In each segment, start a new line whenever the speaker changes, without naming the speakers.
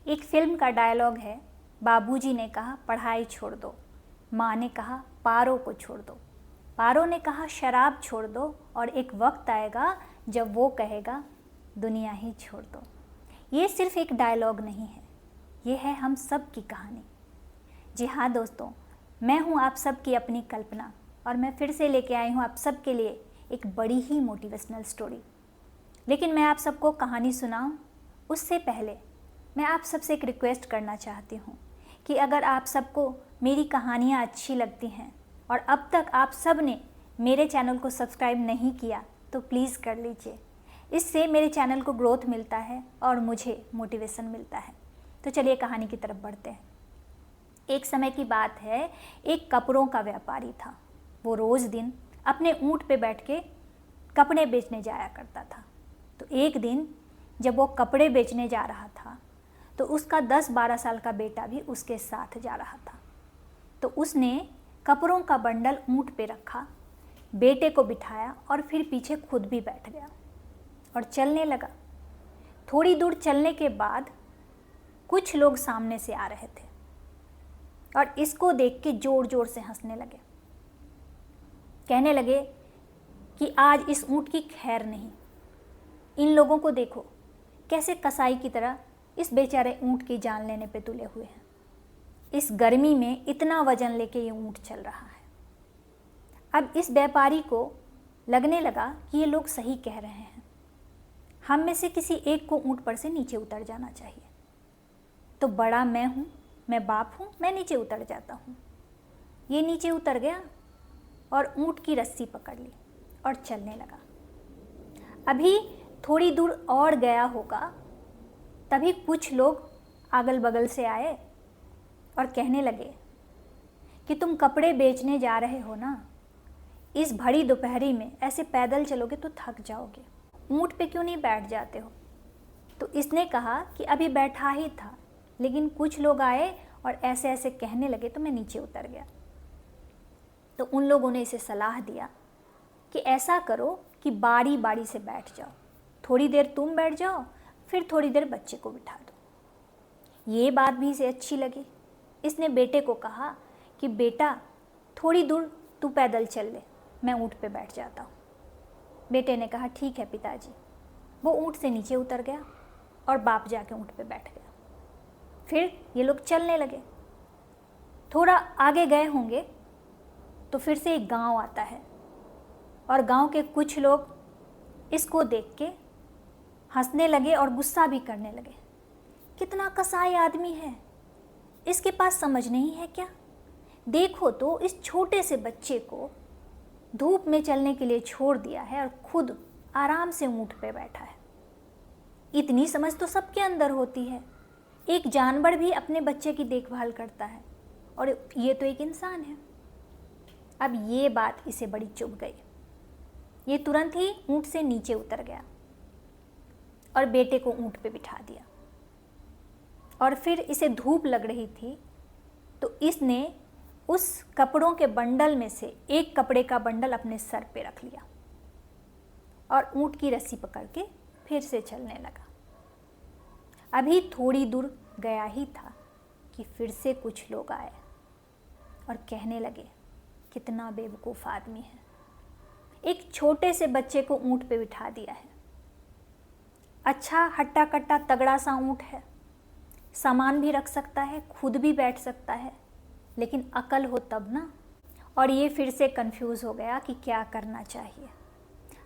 एक फिल्म का डायलॉग है, बाबूजी ने कहा पढ़ाई छोड़ दो, माँ ने कहा पारो को छोड़ दो, पारो ने कहा शराब छोड़ दो, और एक वक्त आएगा जब वो कहेगा दुनिया ही छोड़ दो। ये सिर्फ एक डायलॉग नहीं है, ये है हम सब की कहानी। जी हाँ दोस्तों, मैं हूँ आप सब की अपनी कल्पना, और मैं फिर से लेके आई हूँ आप सब के लिए एक बड़ी ही मोटिवेशनल स्टोरी। लेकिन मैं आप सबको कहानी सुनाऊँ उससे पहले मैं आप सबसे एक रिक्वेस्ट करना चाहती हूँ कि अगर आप सबको मेरी कहानियाँ अच्छी लगती हैं और अब तक आप सब ने मेरे चैनल को सब्सक्राइब नहीं किया तो प्लीज़ कर लीजिए। इससे मेरे चैनल को ग्रोथ मिलता है और मुझे मोटिवेशन मिलता है। तो चलिए कहानी की तरफ बढ़ते हैं। एक समय की बात है, एक कपड़ों का व्यापारी था। वो रोज़ दिन अपने ऊँट पे बैठ के कपड़े बेचने जाया करता था। तो एक दिन जब वो कपड़े बेचने जा रहा था तो उसका 10-12 साल का बेटा भी उसके साथ जा रहा था। तो उसने कपड़ों का बंडल ऊँट पे रखा, बेटे को बिठाया और फिर पीछे खुद भी बैठ गया और चलने लगा। थोड़ी दूर चलने के बाद कुछ लोग सामने से आ रहे थे और इसको देख के ज़ोर ज़ोर से हंसने लगे। कहने लगे कि आज इस ऊँट की खैर नहीं। इन लोगों को देखो कैसे कसाई की तरह इस बेचारे ऊँट की जान लेने पे तुले हुए हैं। इस गर्मी में इतना वजन लेके ये ऊँट चल रहा है। अब इस व्यापारी को लगने लगा कि ये लोग सही कह रहे हैं, हम में से किसी एक को ऊँट पर से नीचे उतर जाना चाहिए। तो बड़ा मैं हूँ, मैं बाप हूँ, मैं नीचे उतर जाता हूँ। ये नीचे उतर गया और ऊँट की रस्सी पकड़ ली और चलने लगा। अभी थोड़ी दूर और गया होगा, तभी कुछ लोग अगल बगल से आए और कहने लगे कि तुम कपड़े बेचने जा रहे हो ना, इस भरी दोपहरी में ऐसे पैदल चलोगे तो थक जाओगे, ऊँट पे क्यों नहीं बैठ जाते हो। तो इसने कहा कि अभी बैठा ही था, लेकिन कुछ लोग आए और ऐसे ऐसे कहने लगे तो मैं नीचे उतर गया। तो उन लोगों ने इसे सलाह दिया कि ऐसा करो कि बारी बारी से बैठ जाओ, थोड़ी देर तुम बैठ जाओ, फिर थोड़ी देर बच्चे को बिठा दो। ये बात भी इसे अच्छी लगी। इसने बेटे को कहा कि बेटा थोड़ी दूर तू पैदल चल ले, मैं ऊँट पे बैठ जाता हूँ। बेटे ने कहा ठीक है पिताजी। वो ऊँट से नीचे उतर गया और बाप जाके ऊँट पे बैठ गया। फिर ये लोग चलने लगे। थोड़ा आगे गए होंगे तो फिर से एक गांव आता है और गांव के कुछ लोग इसको देख के हंसने लगे और गुस्सा भी करने लगे। कितना कसाई आदमी है, इसके पास समझ नहीं है क्या? देखो तो इस छोटे से बच्चे को धूप में चलने के लिए छोड़ दिया है और खुद आराम से ऊँट पे बैठा है। इतनी समझ तो सबके अंदर होती है। एक जानवर भी अपने बच्चे की देखभाल करता है और ये तो एक इंसान है। अब ये बात इसे बड़ी चुभ गई। ये तुरंत ही ऊँट से नीचे उतर गया और बेटे को ऊँट पे बिठा दिया। और फिर इसे धूप लग रही थी तो इसने उस कपड़ों के बंडल में से एक कपड़े का बंडल अपने सर पे रख लिया और ऊँट की रस्सी पकड़ के फिर से चलने लगा। अभी थोड़ी दूर गया ही था कि फिर से कुछ लोग आए और कहने लगे कितना बेवकूफ़ आदमी है, एक छोटे से बच्चे को ऊँट पे बिठा दिया है। अच्छा हट्टा कट्टा तगड़ा सा ऊँट है, सामान भी रख सकता है, खुद भी बैठ सकता है, लेकिन अकल हो तब ना। और ये फिर से कंफ्यूज हो गया कि क्या करना चाहिए।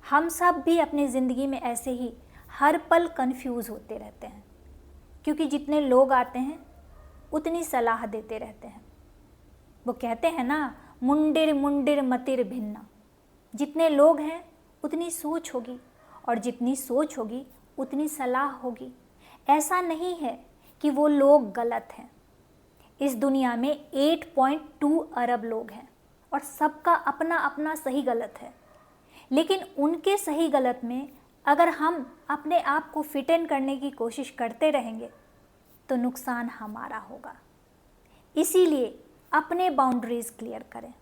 हम सब भी अपनी ज़िंदगी में ऐसे ही हर पल कंफ्यूज होते रहते हैं, क्योंकि जितने लोग आते हैं उतनी सलाह देते रहते हैं। वो कहते हैं ना, मुंडिर मुंडिर मतिर भिन्ना। जितने लोग हैं उतनी सोच होगी, और जितनी सोच होगी उतनी सलाह होगी। ऐसा नहीं है कि वो लोग गलत हैं। इस दुनिया में 8.2 अरब लोग हैं और सबका अपना अपना सही गलत है। लेकिन उनके सही गलत में अगर हम अपने आप को फिट इन करने की कोशिश करते रहेंगे तो नुकसान हमारा होगा। इसीलिए अपने बाउंड्रीज़ क्लियर करें,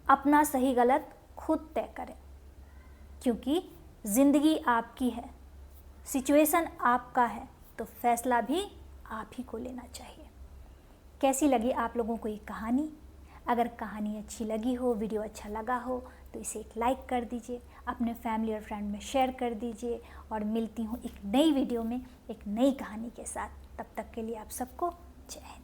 अपना सही गलत खुद तय करें, क्योंकि ज़िंदगी आपकी है, सिचुएशन आपका है, तो फैसला भी आप ही को लेना चाहिए। कैसी लगी आप लोगों को ये कहानी? अगर कहानी अच्छी लगी हो, वीडियो अच्छा लगा हो तो इसे एक लाइक कर दीजिए, अपने फैमिली और फ्रेंड में शेयर कर दीजिए। और मिलती हूँ एक नई वीडियो में एक नई कहानी के साथ। तब तक के लिए आप सबको जय हिंद।